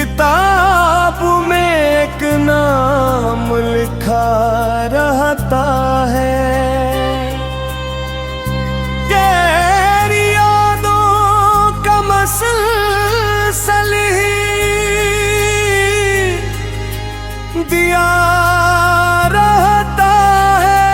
किताब में एक नाम लिखा रहता है, तेरी यादों का मसलसल ही दिया रहता है।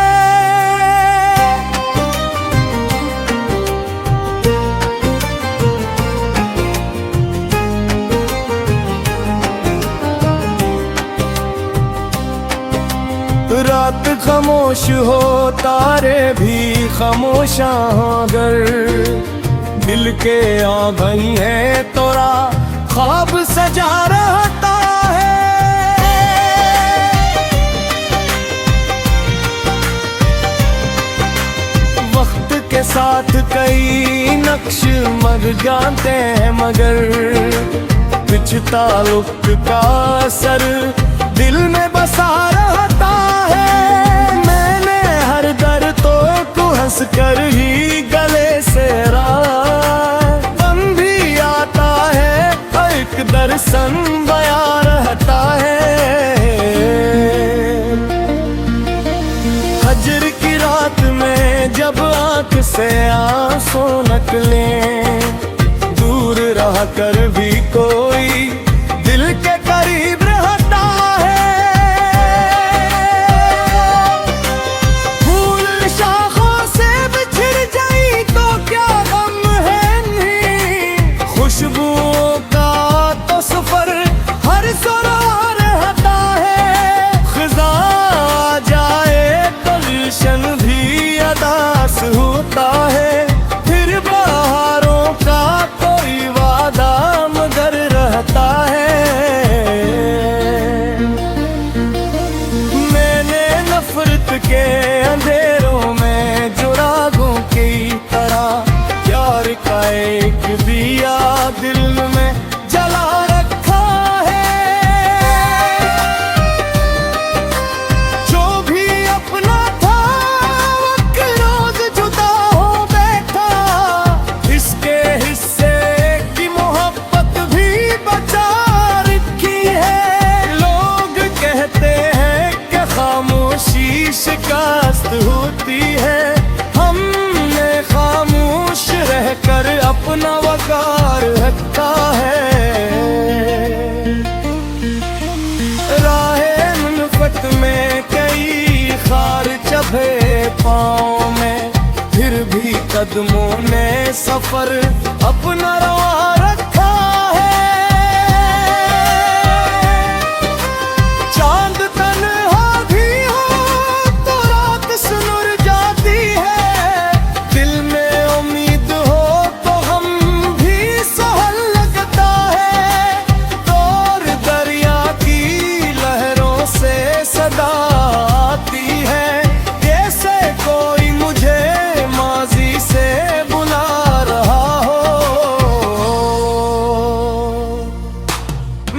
रात खामोश हो, तारे भी खामोशा अगर दिल के आंगन है तोरा ख्वाब सजा रहता है। वक्त के साथ कई नक्श मर जाते हैं मगर कुछ ताल्लुक का असर दिल में बसा रहता है। मैंने हर दर तो को हंस कर ही गले से गम भी आता है, एक दर्शन बया रहता है। हजर की रात में जब आंख से आंसू निकले, दूर रह कर भी कोई दिल के करीब रहता है। फूल शाखों से बिछड़ जाई तो क्या गम है नहीं, खुशबुओं का तो सफर हर सुरा रहता है। खिज़ा आ जाए तो गुलशन भी अदास होता है, फिर बहारों का कोई वादा मगर रहता है। मैंने नफरत के अंधेरों में जो रागों की तरह प्यार का एक दिया दिल में जला रखा है। जो भी अपना था वक्त रोज जुदा हो बैठा, इसके हिस्से की मोहब्बत भी बचा रखी है। लोग कहते हैं कि खामोशी शिकस्त होती है, हमने खामोश रहकर अपना वकार रखा है। राहे मुनफत में कई खार चबे पाँव में, फिर भी कदमों ने सफर अपना रवा रखा है। चांद तन्हा भी हो तो रात सुनुर जाती है, दिल में उम्मीद हो तो हम भी सहल लगता है। दौर दरिया की लहरों से सदा आती है, जैसे कोई मुझे माजी से बुला रहा हो।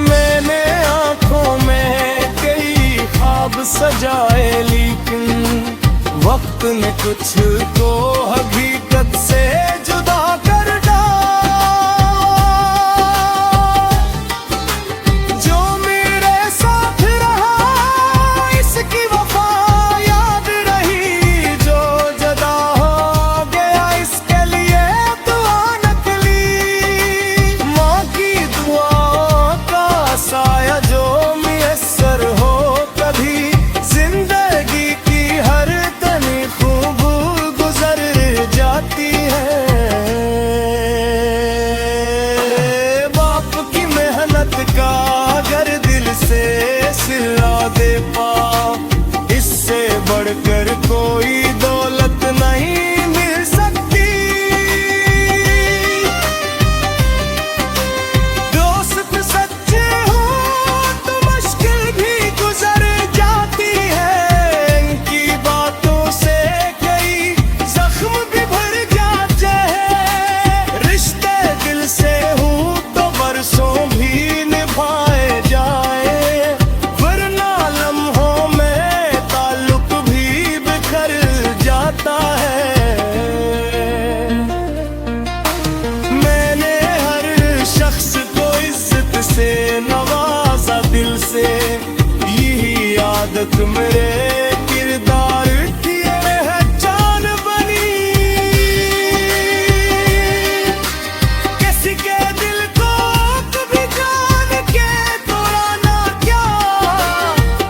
मैंने आंखों में कई ख्वाब सजाए लेकिन वक्त ने कुछ तो हकीकत से जुदा कर डाला। जो मेरे साथ रहा इसकी वफा याद रही, जो जदा हो गया इसके लिए दुआ नकली। माँ की दुआओं का साया जो मुयस्सर हो कभी, जिंदगी की हर तनी खूब सूरत मेरे किरदार की ये है जान बनी। किसी के दिल को कभी जान के तोड़ा ना क्या,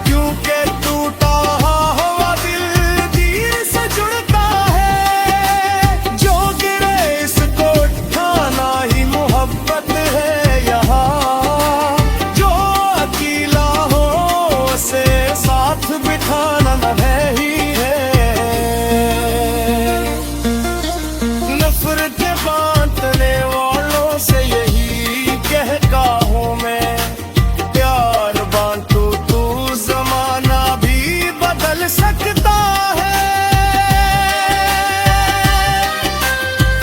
क्योंकि टूटा हुआ दिल धीरे से जुड़ता है। जो गिरे इसको उठाना ही मोहब्बत है यहाँ, जो अकेला हो उसे साथ बिठाना है ही है। नफरतें बांटने वालों से यही कहता हूँ मैं, प्यार बांटो तो जमाना भी बदल सकता है।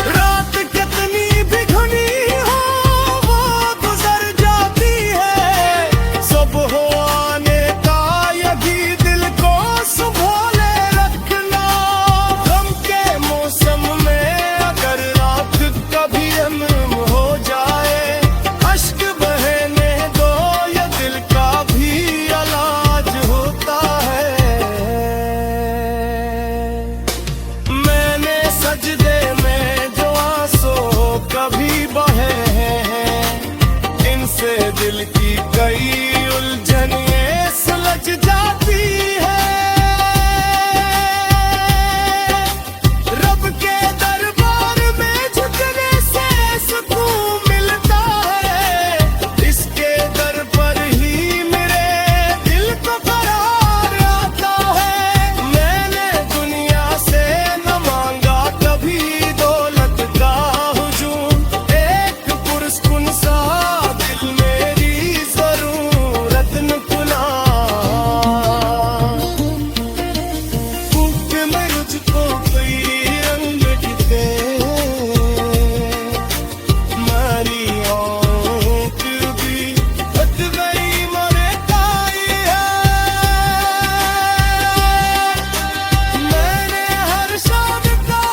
रात कितनी भी घनी हो वो गुजर जाती है, सब हो आने का यही दिल को संभाले रखना। गम के मौसम में अगर रात कभी अमम हो जाए, अश्क बहने दो ये दिल का भी इलाज होता है। मैंने सजदे में जो आंसू कभी बहे हैं, इनसे दिल की कई उलझन ये सुलझ जाती है। रब के दरबार में झुकने से सुकून मिलता है, इसके दर पर ही मेरे दिल को करार आता है। मैंने दुनिया से न मांगा कभी दौलत का हुजूम, एक पुरस्कुन सा दिल मेरी जरूरत न कुला। फूक में मुझको कोई रंग दिखे, मारी आँख भी हट गई मरे काई है। मैंने हर शाम का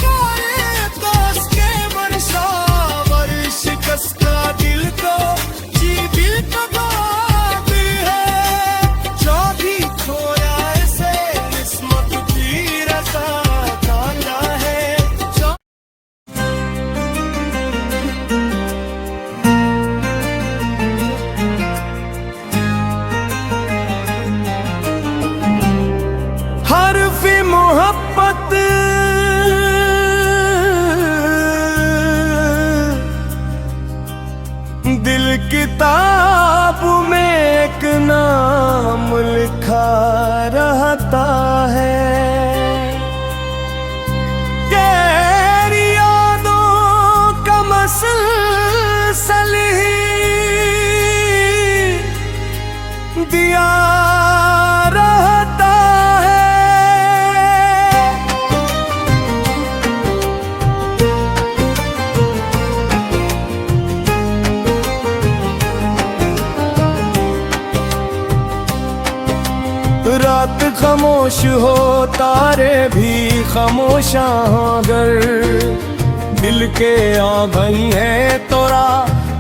काए तो उसके वर्षा वर्ष कसका दिल को जी दिल को बात है। जो भी खोया ऐसे किस्मत की रसा कांदा है। जो हर्फ़ मोहब्बत दिल किताब में एक नाम लिखा रहता है। गहरी यादों का मसलसल ही दिया रहता है। रात खामोश हो तारे भी खामोशा अगर, दिल के आ गई है तोरा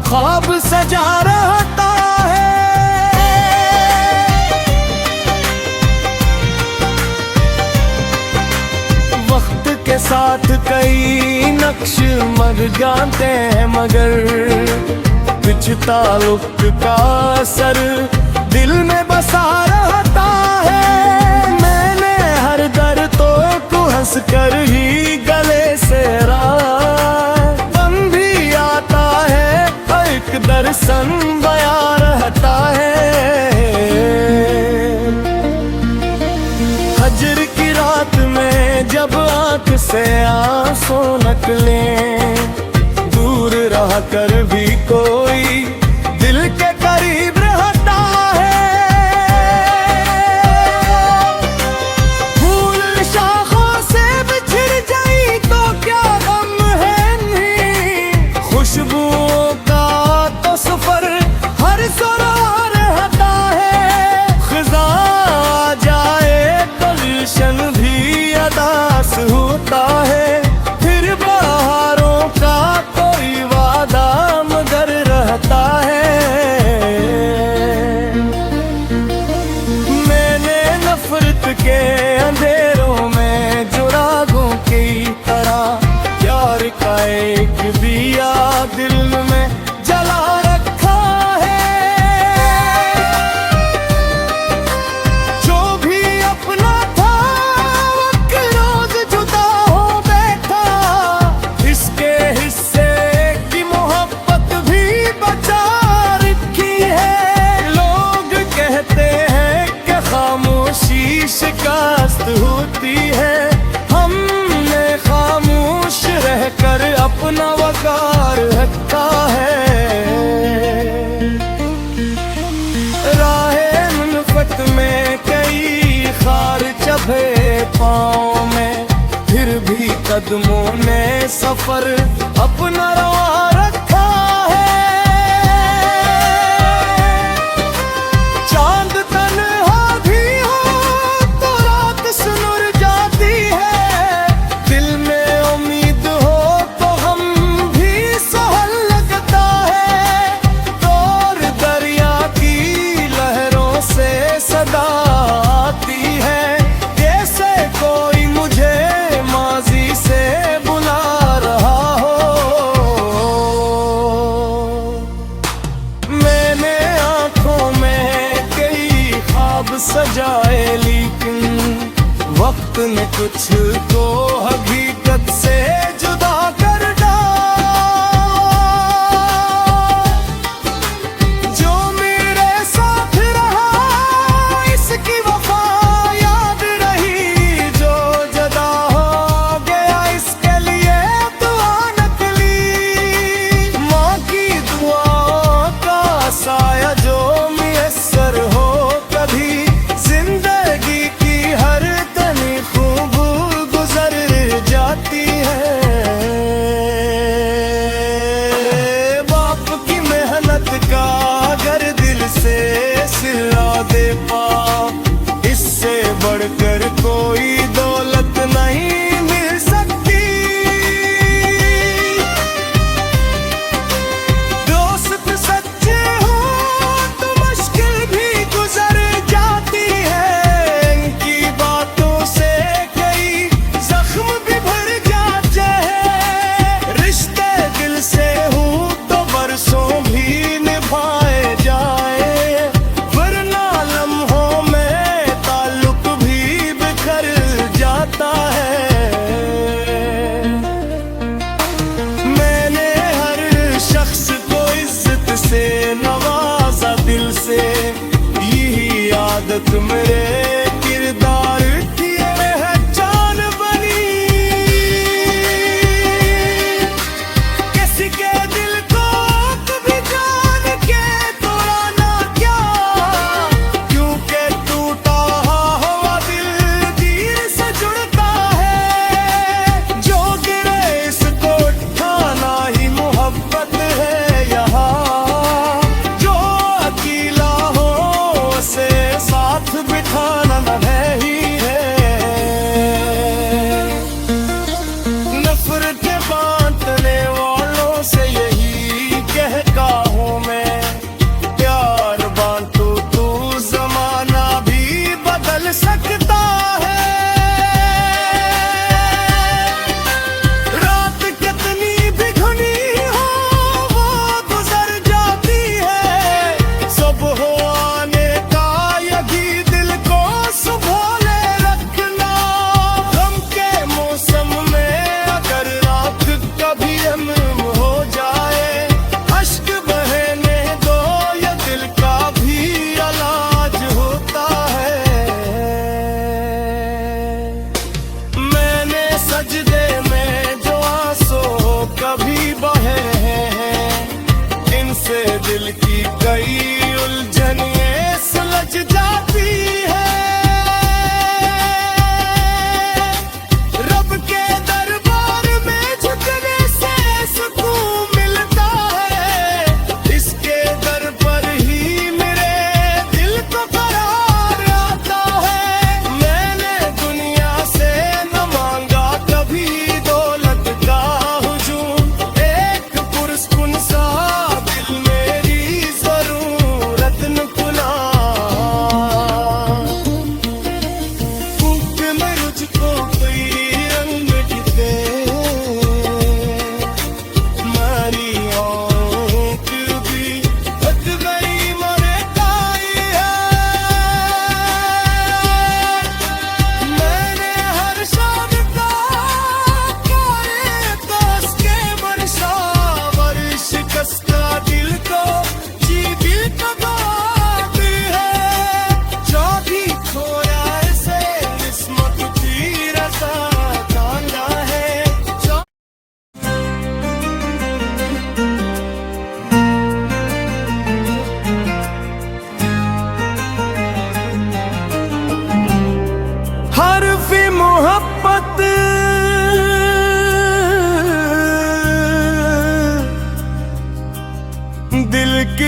ख्वाब सजा रहता है। वक्त के साथ कई नक्श मर जाते हैं, मगर कुछ ताल्लुक का असर दिल में बसा रहता है। मैंने हर दर तो को हंस कर ही गले से बन भी आता है, एक दर्शन बया रहता है। हजर की रात में जब आंख से आंसू निकले, दूर रह कर भी कोई दिल के करीब रहता है। फूल शाखों से बिछड़ जाई तो क्या गम है नहीं, खुशबुओं का तो सफर हर सुरा रहता है। खिज़ा आ जाए तो गुलशन भी अदास होता है, फिर बहारों का कोई वादा दिल में जला रखा है। जो भी अपना था वक्त रोज जुदा हो बैठा, इसके हिस्से की मोहब्बत भी बचा रखी है। लोग कहते हैं कि खामोशी शिकस्त होती है, हमने खामोश रहकर अपना वकार रखा है। राहे मुल्फत में कई खार चबे पाँव में, फिर भी कदमों ने सफर अपना रवा रखा है। चांद तन्हा भी हो तो रात सुनुर जाती है, दिल में उम्मीद हो तो हम भी सहल लगता है। दौर दरिया की लहरों से सदा आती है, जैसे कोई मुझे माजी से बुला रहा हो। मैंने आंखों में कई ख्वाब सजाए, लेकिन वक्त ने कुछ तो हकीकत से जुदा कर डाला। जो मेरे साथ रहा इसकी वफा याद रही, जो जदा हो गया इसके लिए दुआ नकली। माँ की दुआओं का साया जो मुयस्सर हो कभी, जिंदगी की हर तनी खूब गुजर जाती है। बाप की मेहनत का अगर दिल से सिला दे पा, इससे बढ़कर कोई दौलत नहीं मिल सकती। दोस्त सच्चे हो तो मुश्किल भी गुजर जाती है, इनकी बातों से कई जख्म भी भर जाते हैं। रिश्ते दिल से हो तो बरसों भी निभाए जाए, वरना लम्हों में ताल्लुक भी बिखर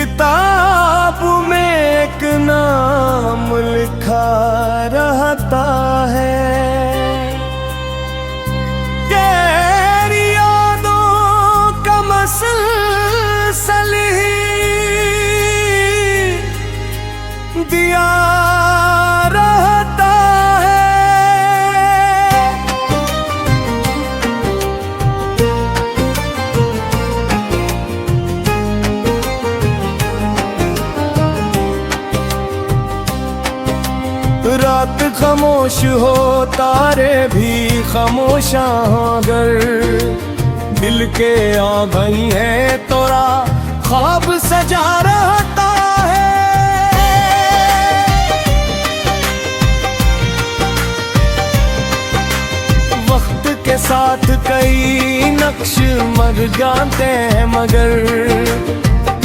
किताब में एक नाम लिखा रहता है, तेरी यादों का मसलसल ही दिया रहता है। रात खामोश हो, तारे भी खामोशा अगर दिल के आंगन है तोरा ख्वाब सजा रहता है। वक्त के साथ कई नक्श मर जाते हैं मगर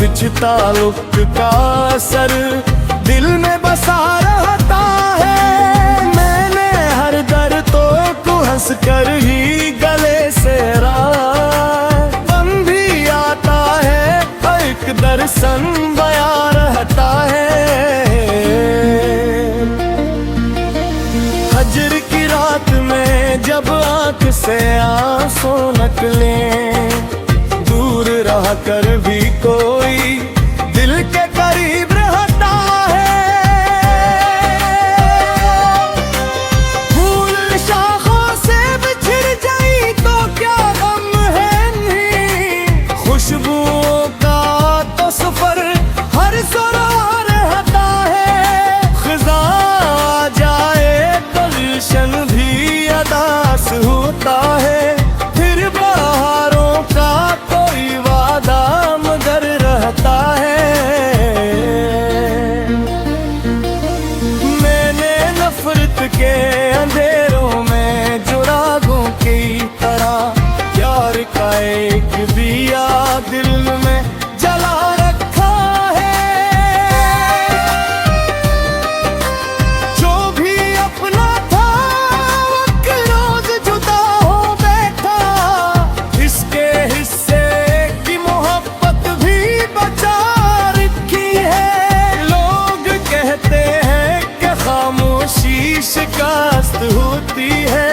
कुछ ताल्लुक का असर दिल में बसा रहता है। मैंने हर दर्द तो को हंस कर ही गले से बन भी आता है, एक दर्शन बया रहता है। हजर की रात में जब आंख से आंसू निकले, दूर रह कर भी कोई दिल के करीब रहता है। फूल शाखों से बिछड़ जाई तो क्या गम है नहीं, खुशबुओं का तो सफर हर सुरा रहता है। खिज़ा आ जाए गुलशन भी अदास होता है, फिर बहारों का कोई वादा मगर रहता है। मैंने नफरत के अंधेरों में जुरागों की तरह प्यार का एक दिया दिल में जला रखा है। जो भी अपना था वक्त रोज जुदा हो बैठा, इसके हिस्से की मोहब्बत भी बचा रखी है। लोग कहते हैं कि खामोशी शिकस्त होती है,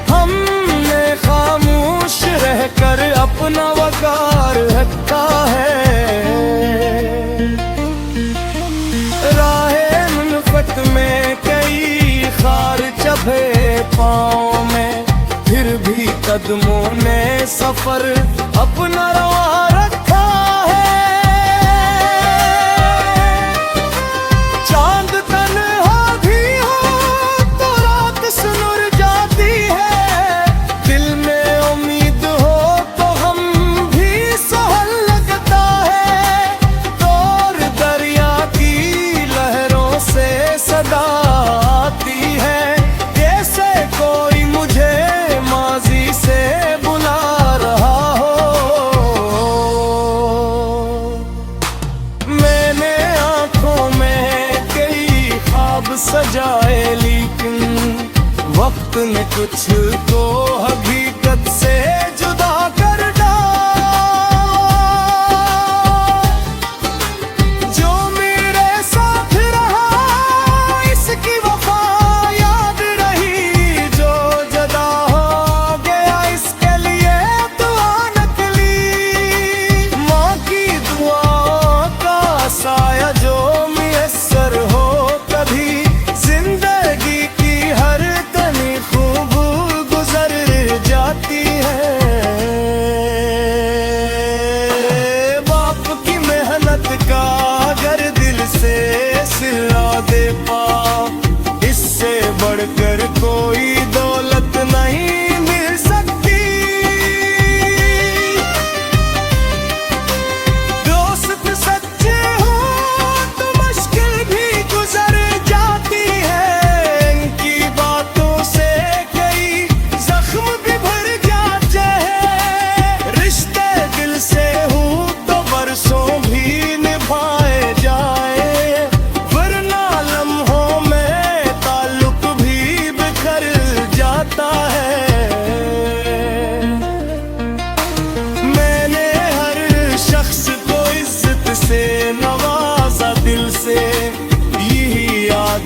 हमने खामोश रहकर अपना वकार रखा है। राहे मुनफत में कई खार चबे पाँव में, फिर भी कदमों ने सफर अपना रवा रखा है। चांद तन्हा भी हो तो रात सुनुर जाती है, दिल में उम्मीद हो तो हम भी सहल लगता है। दौर दरिया की लहरों से सदा आती है, जैसे कोई मुझे माजी से बुला रहा हो।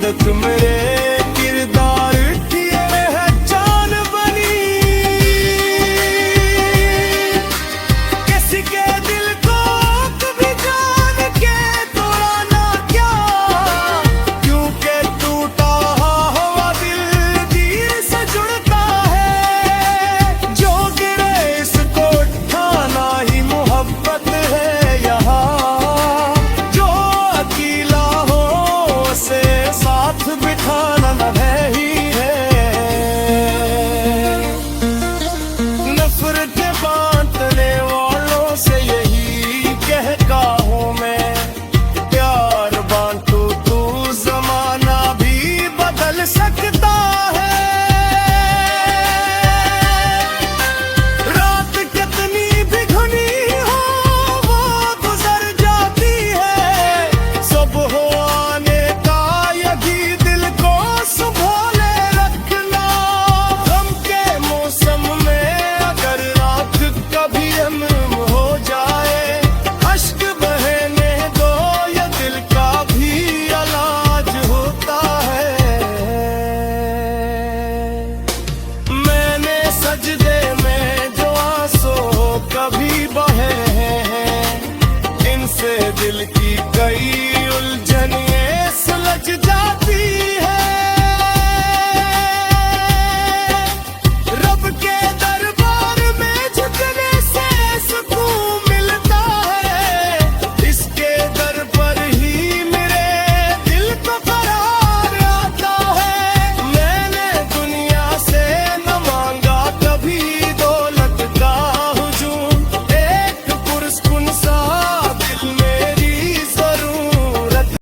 सूरत मेरे